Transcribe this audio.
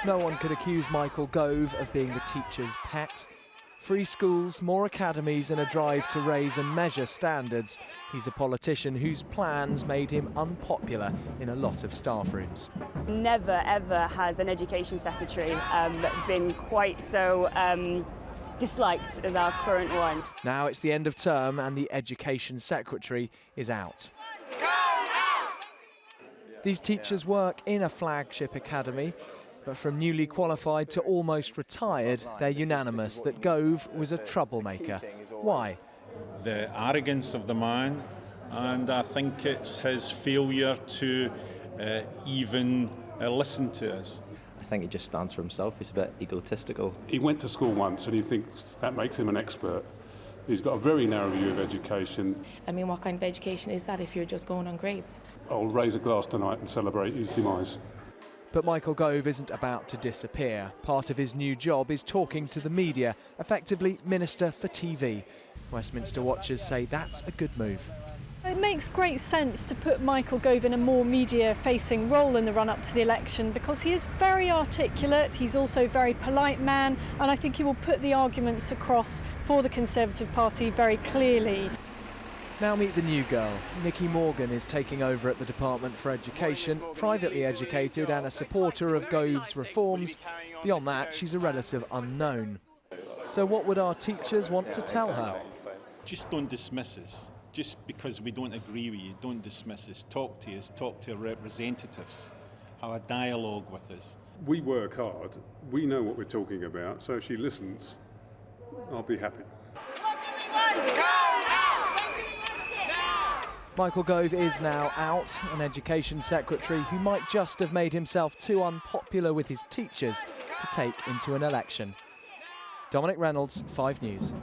No one could accuse Michael Gove of being the teacher's pet. Free schools, more academies and a drive to raise and measure standards. He's a politician whose plans made him unpopular in a lot of staff rooms. Never ever has an education secretary been quite so disliked as our current one. Now it's the end of term and the education secretary is out. These teachers work in a flagship academy, but from newly qualified to almost retired, they're unanimous that Gove was a troublemaker. Why? The arrogance of the man, and I think it's his failure to even listen to us. I think he just stands for himself. He's a bit egotistical. He went to school once and he thinks that makes him an expert. He's got a very narrow view of education. I mean, what kind of education is that if you're just going on grades? I'll raise a glass tonight and celebrate his demise. But Michael Gove isn't about to disappear. Part of his new job is talking to the media, effectively Minister for TV. Westminster watchers say that's a good move. It makes great sense to put Michael Gove in a more media-facing role in the run-up to the election because he is very articulate, he's also a very polite man, and I think he will put the arguments across for the Conservative Party very clearly. Now meet the new girl. Nikki Morgan is taking over at the Department for Education, privately educated and a supporter of Gove's reforms. Beyond that, she's a relative unknown. So what would our teachers want to tell her? Just don't dismiss us. Just because we don't agree with you, don't dismiss us. Talk to us, talk to our representatives. Have a dialogue with us. We work hard, we know what we're talking about, so if she listens, I'll be happy. Michael Gove is now out, an education secretary who might just have made himself too unpopular with his teachers to take into an election. Dominic Reynolds, 5 News.